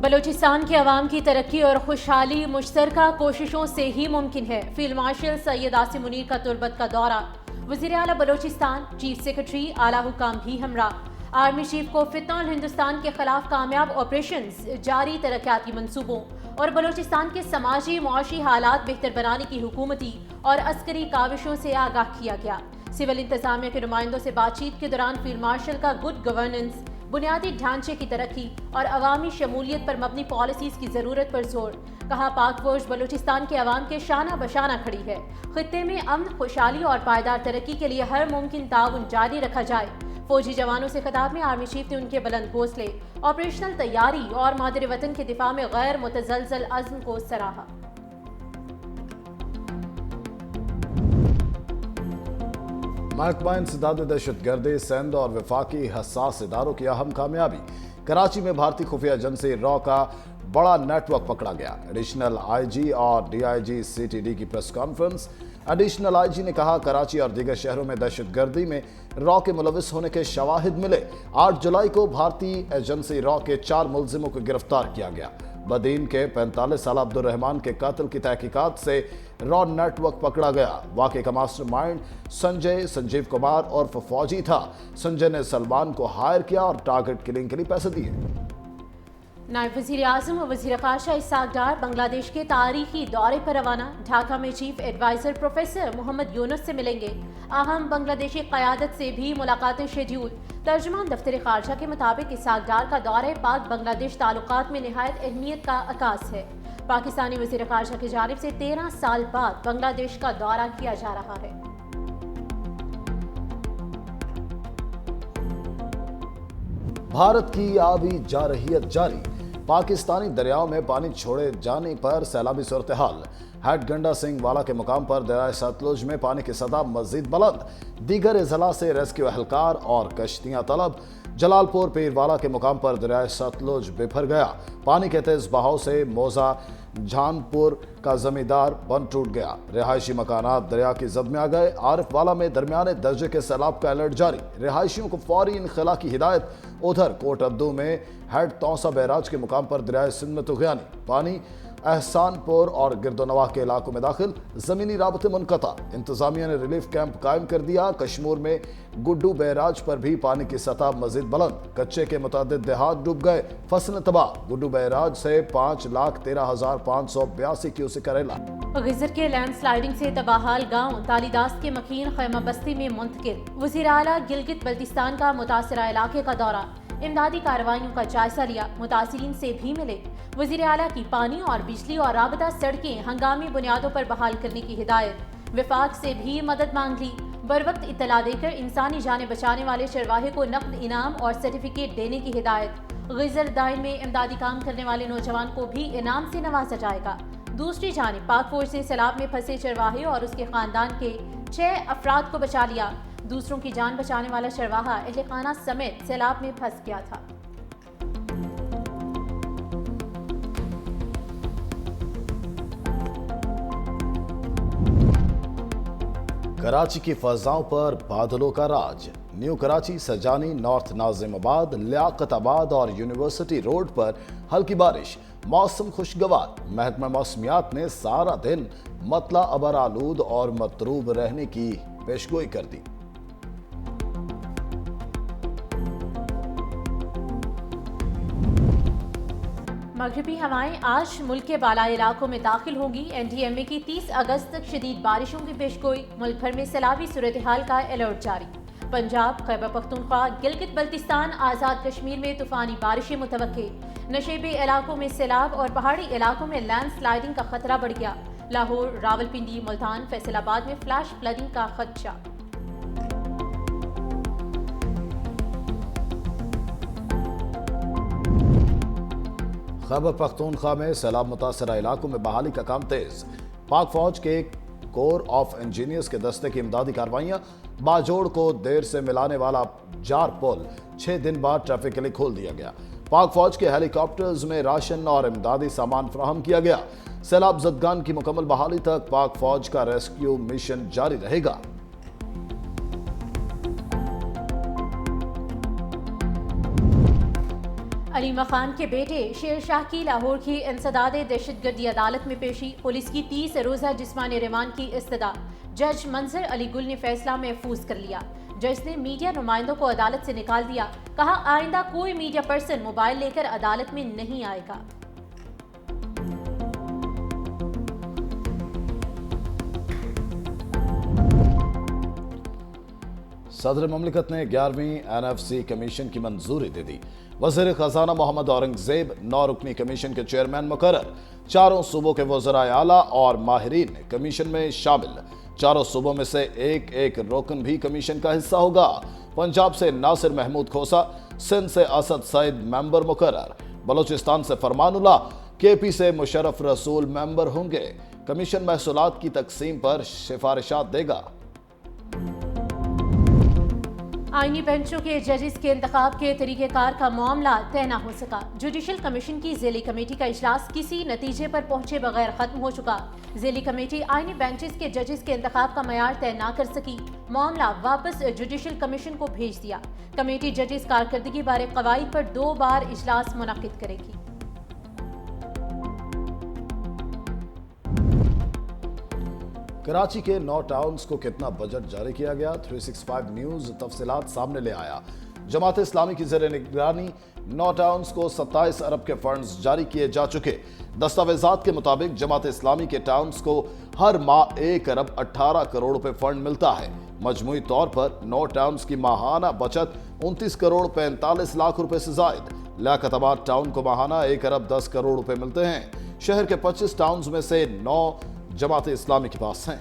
بلوچستان کے عوام کی ترقی اور خوشحالی مشترکہ کوششوں سے ہی ممکن ہے۔ فیلڈ مارشل سید عاصم منیر کا تربت کا دورہ، وزیر اعلیٰ بلوچستان، چیف سیکرٹری، اعلیٰ حکام بھی ہمراہ۔ آرمی چیف کو فتنہ الہندوستان کے خلاف کامیاب آپریشنز، جاری ترقیاتی منصوبوں اور بلوچستان کے سماجی معاشی حالات بہتر بنانے کی حکومتی اور عسکری کاوشوں سے آگاہ کیا گیا۔ سول انتظامیہ کے نمائندوں سے بات چیت کے دوران فیلڈ مارشل کا گڈ گورننس، بنیادی ڈھانچے کی ترقی اور عوامی شمولیت پر مبنی پالیسیز کی ضرورت پر زور۔ کہا پاک فوج بلوچستان کے عوام کے شانہ بشانہ کھڑی ہے۔ خطے میں امن، خوشحالی اور پائیدار ترقی کے لیے ہر ممکن تعاون جاری رکھا جائے۔ فوجی جوانوں سے خطاب میں آرمی چیف نے ان کے بلند حوصلے، آپریشنل تیاری اور مادر وطن کے دفاع میں غیر متزلزل عزم کو سراہا۔ محکمہ انسداد دہشت گردی سندھ اور وفاقی حساس اداروں کی اہم کامیابی، کراچی میں بھارتی خفیہ ایجنسی را کا بڑا نیٹ ورک پکڑا گیا۔ ایڈیشنل آئی جی اور D I G C T D کی press conference. Additional I G نے کہا کراچی اور دیگر شہروں میں دہشت گردی میں را کے ملوث ہونے کے شواہد ملے۔ 8 جولائی کو بھارتی ایجنسی را کے 4 ملزموں کو گرفتار کیا گیا۔ بدین کے 45 سالہ عبد الرحمان کے قتل کی تحقیقات سے را نیٹ ورک پکڑا گیا۔ واقعے کا ماسٹر مائنڈ سنجیو کمار اور فوجی تھا۔ سنجے نے سلمان کو ہائر کیا اور ٹارگٹ کلنگ کے لیے پیسے دیے۔ نائب وزیر اعظم و وزیر خارجہ اسحاق ڈار بنگلہ دیش کے تاریخی دورے پر روانہ۔ ڈھاکہ میں چیف ایڈوائزر پروفیسر محمد یونس سے ملیں گے۔ اہم بنگلہ دیشی قیادت سے بھی ملاقاتیں شیڈیول۔ ترجمان دفتر خارجہ کے مطابق اسحاق ڈار کا دورہ پاک بنگلہ دیش تعلقات میں نہایت اہمیت کا عکاس ہے۔ پاکستانی وزیر خارجہ کی جانب سے 13 سال بعد بنگلہ دیش کا دورہ کیا جا رہا ہے۔ بھارت کی آبی جارحیت جاری، پاکستانی دریاؤں میں پانی چھوڑے جانے پر سیلابی صورتحال۔ ہیڈ گنڈا سنگھ والا کے مقام پر دریائے ستلج میں پانی کی سطح مزید بلند، دیگر اضلاع سے ریسکیو اہلکار اور کشتیاں طلب۔ جلال پور پیر والا کے مقام پر دریائے ستلج بفر گیا۔ پانی کے تیز بہاؤ سے موزہ جھان پور کا زمیندار بند ٹوٹ گیا۔ رہائشی مکانات دریا کی زد میں آ گئے۔ عارف والا میں درمیانے درجے کے سیلاب کا الرٹ جاری، رہائشیوں کو فوری انخلا کی ہدایت۔ ادھر کوٹ ابدو میں ہیڈ توسا بیراج کے مقام پر دریائے سندھ میں طغیانی، پانی احسان پور اور گرد و نواح کے علاقوں میں داخل، زمینی رابطے منقطع۔ انتظامیہ نے ریلیف کیمپ قائم کر دیا۔ کشمور میں گڈو بیراج پر بھی پانی کی سطح مزید بلند، کچے کے متعدد دیہات ڈوب گئے، فصلیں تباہ۔ گڈو بیراج سے 5,13,582 کیوسک کریلا۔ غزر کے لینڈ سلائیڈنگ سے تباہال گاؤں تالیداست کے مکین خیمہ بستی میں منتقل۔ وزیر اعلیٰ گلگت بلتستان کا متاثرہ علاقے کا دورہ، امدادی کارروائیوں کا جائزہ لیا، متاثرین سے بھی ملے۔ وزیر اعلیٰ کی پانی اور بجلی اور رابطہ سڑکیں ہنگامی بنیادوں پر بحال کرنے کی ہدایت۔ وفاق سے بھی مدد مانگ لی، بروقت اطلاع دے کر انسانی جانیں بچانے والے چرواہے کو نقد انعام اور سرٹیفکیٹ دینے کی ہدایت۔ غزر دائن میں امدادی کام کرنے والے نوجوان کو بھی انعام سے نوازا جائے گا۔ دوسری جانب پاک فوج سے سیلاب میں پھنسے چرواہے اور اس کے خاندان کے 6 افراد کو بچا لیا۔ دوسروں کی جان بچانے والا چرواہا اہل خانہ سمیت سیلاب میں پھنس گیا تھا۔ کراچی کی فضاؤں پر بادلوں کا راج۔ نیو کراچی، سجانی، نارتھ ناظم آباد، لیاقت آباد اور یونیورسٹی روڈ پر ہلکی بارش، موسم خوشگوار۔ محکمہ موسمیات نے سارا دن مطلع ابر آلود اور مطروب رہنے کی پیشگوئی کر دی۔ مغربی ہوائیں آج ملک کے بالائی علاقوں میں داخل ہوں گی۔ این ڈی ایم اے کی 30 اگست تک شدید بارشوں کی پیشگوئی، ملک بھر میں سیلابی صورتحال کا الرٹ جاری۔ پنجاب، خیبر پختونخوا، گلگت بلتستان، آزاد کشمیر میں طوفانی بارشیں متوقع۔ نشیبی علاقوں میں سیلاب اور پہاڑی علاقوں میں لینڈ سلائیڈنگ کا خطرہ بڑھ گیا۔ لاہور، راولپنڈی، ملتان، فیصل آباد میں فلیش فلڈنگ کا خدشہ۔ خیبر پختونخوا میں سیلاب متاثرہ علاقوں میں بحالی کا کام تیز۔ پاک فوج کے کور آف انجینئرز کے دستے کی امدادی کارروائیاں۔ باجوڑ کو دیر سے ملانے والا جار پل 6 دن بعد ٹریفک کے لیے کھول دیا گیا۔ پاک فوج کے ہیلی کاپٹرز میں راشن اور امدادی سامان فراہم کیا گیا۔ سیلاب زدگان کی مکمل بحالی تک پاک فوج کا ریسکیو مشن جاری رہے گا۔ علیمہ خان کے بیٹے شیر شاہ کی لاہور کی انسداد دہشت گردی عدالت میں پیشی، پولیس کی 30 روزہ جسمانی ریمانڈ کی استدعا، جج منظر علی گل نے فیصلہ محفوظ کر لیا۔ جج نے میڈیا نمائندوں کو عدالت سے نکال دیا، کہا آئندہ کوئی میڈیا پرسن موبائل لے کر عدالت میں نہیں آئے گا۔ صدر مملکت نے 11ویں NFC کمیشن کی منظوری دے دی۔ وزیر خزانہ محمد اورنگزیب 9 رکنی کمیشن کے چیئرمین مقرر، چاروں صوبوں کے وزرائے اعلیٰ اور ماہرین کمیشن میں شامل۔ چاروں صوبوں میں سے ایک رکن بھی کمیشن کا حصہ ہوگا۔ پنجاب سے ناصر محمود کھوسا، سندھ سے اسد سعید ممبر مقرر، بلوچستان سے فرمان اللہ، KP سے مشرف رسول ممبر ہوں گے۔ کمیشن محصولات کی تقسیم پر سفارشات دے گا۔ آئینی بینچوں کے ججز کے انتخاب کے طریقہ کار کا معاملہ طے نہ ہو سکا۔ جوڈیشل کمیشن کی ذیلی کمیٹی کا اجلاس کسی نتیجے پر پہنچے بغیر ختم ہو چکا۔ ذیلی کمیٹی آئینی بینچز کے ججز کے انتخاب کا معیار طے نہ کر سکی، معاملہ واپس جوڈیشل کمیشن کو بھیج دیا۔ کمیٹی ججز کارکردگی بارے قواعد پر 2 بار اجلاس منعقد کرے گی۔ کراچی کے 9 ٹاؤنز کو کتنا بجٹ جاری کیا گیا؟ 365 نیوز تفصیلات سامنے لے آیا۔ جماعت اسلامی کی زیر نگرانی 9 ٹاؤنز کو 27 ارب کے فنڈز جاری کیے جا چکے۔ دستاویزات کے مطابق جماعت اسلامی کے ٹاؤنز کو ہر ماہ 1 ارب 18 کروڑ روپے فنڈ ملتا ہے۔ مجموعی طور پر 9 ٹاؤنز کی ماہانہ بچت 29 کروڑ 45 لاکھ روپے سے زائد۔ لیاقت آباد ٹاؤن کو ماہانہ 1 ارب 10 کروڑ روپے ملتے ہیں۔ شہر کے 25 ٹاؤنز میں سے 9 جماعت اسلامی کے پاس ہیں۔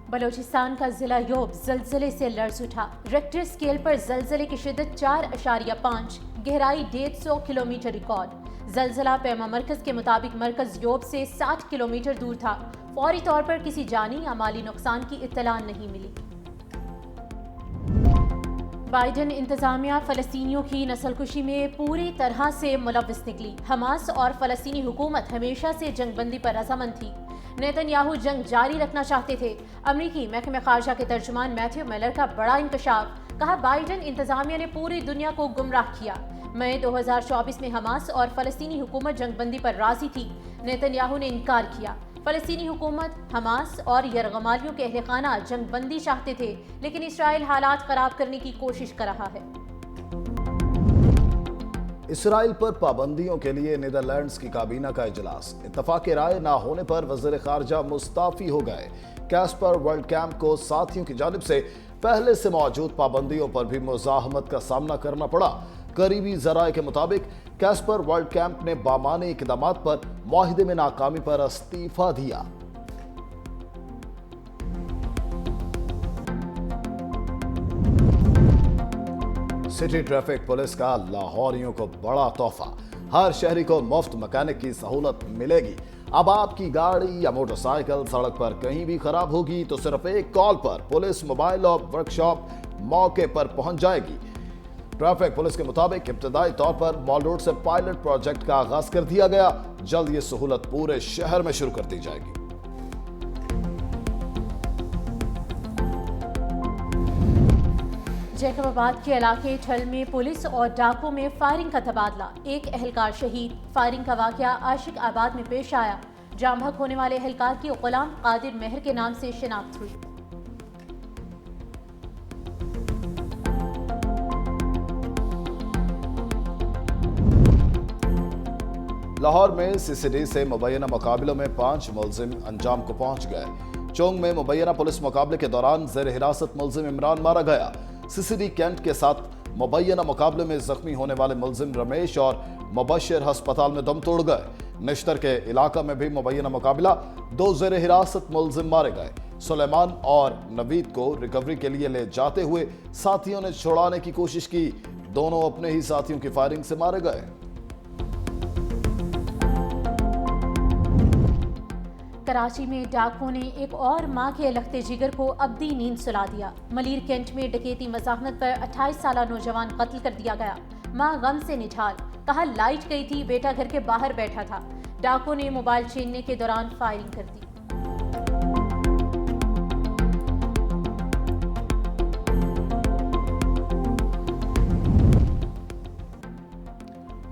بلوچستان کا ضلع یوب زلزلے سے لرز اٹھا۔ ریکٹر سکیل پر زلزلے کی شدت 4.5، گہرائی 150 کلومیٹر ریکارڈ۔ زلزلہ پیما مرکز کے مطابق مرکز یوب سے 60 کلومیٹر دور تھا۔ فوری طور پر کسی جانی یا مالی نقصان کی اطلاع نہیں ملی۔ بائیڈن انتظامیہ فلسطینیوں کی نسل کشی میں پوری طرح سے ملوث نکلی۔ حماس اور فلسطینی حکومت ہمیشہ سے جنگ بندی پر رضامند تھی۔ نیتن یاہو جنگ جاری رکھنا چاہتے تھے۔ امریکی محکمہ خارجہ کے ترجمان میتھیو میلر کا بڑا انکشاف، کہا بائیڈن انتظامیہ نے پوری دنیا کو گمراہ کیا۔ مئی 2024 میں حماس اور فلسطینی حکومت جنگ بندی پر راضی تھی۔ نیتن یاہو نے انکار کیا۔ فلسطینی حکومت، حماس اور یرغمالیوں کے اہل خانہ جنگ بندی چاہتے تھے، لیکن اسرائیل حالات خراب کرنے کی کوشش کر رہا ہے۔ اسرائیل پر پابندیوں کے لیے نیدرلینڈز کی کابینہ کا اجلاس، اتفاق رائے نہ ہونے پر وزیر خارجہ مستعفی ہو گئے۔ کیسپر ورلڈ کیمپ کو ساتھیوں کی جانب سے پہلے سے موجود پابندیوں پر بھی مزاحمت کا سامنا کرنا پڑا۔ قریبی ذرائع کے مطابق کیسپر ورلڈ کیمپ نے بامعنی اقدامات پر معاہدے میں ناکامی پر استعفیٰ دیا۔ سٹی ٹریفک پولیس کا لاہوریوں کو بڑا تحفہ، ہر شہری کو مفت مکینک کی سہولت ملے گی۔ اب آپ کی گاڑی یا موٹر سائیکل سڑک پر کہیں بھی خراب ہوگی تو صرف ایک کال پر پولیس موبائل اور ورکشاپ موقع پر پہنچ جائے گی۔ ٹریفک پولیس کے مطابق ابتدائی طور پر مال روڈ سے پائلٹ پروجیکٹ کا آغاز کر دیا گیا، جلد یہ سہولت پورے شہر میں شروع کر دی جائے گی۔ جیکب آباد کے علاقے ٹھل میں پولیس اور ڈاکو میں فائرنگ کا تبادلہ، ایک اہلکار شہید۔ فائرنگ کا واقعہ عاشق آباد میں پیش آیا، جام بحق ہونے والے اہلکار کی غلام قادر مہر کے نام سے شناخت ہوئی۔ لاہور میں CCD سے مبینہ مقابلوں میں 5 ملزم انجام کو پہنچ گئے۔ چونگ میں مبینہ پولیس مقابلے کے دوران زیر حراست ملزم عمران مارا گیا۔ CCD کینٹ کے ساتھ مبینہ مقابلے میں زخمی ہونے والے ملزم رمیش اور مبشر ہسپتال میں دم توڑ گئے۔ نشتر کے علاقہ میں بھی مبینہ مقابلہ، 2 زیر حراست ملزم مارے گئے۔ سلیمان اور نوید کو ریکوری کے لیے لے جاتے ہوئے ساتھیوں نے چھڑانے کی کوشش کی، دونوں اپنے ہی ساتھیوں کی فائرنگ سے مارے گئے۔ کراچی میں ڈاکو نے ایک اور ماں کے لخت جگر کو ابدی نیند سلا دیا۔ ملیر کینٹ میں ڈکیتی مزاحمت پر 28 سالہ نوجوان قتل کر دیا گیا۔ ماں غم سے نڈھال، کہا لائٹ گئی تھی، بیٹا گھر کے باہر بیٹھا تھا۔ ڈاکو نے موبائل چھیننے کے دوران فائرنگ کر دی۔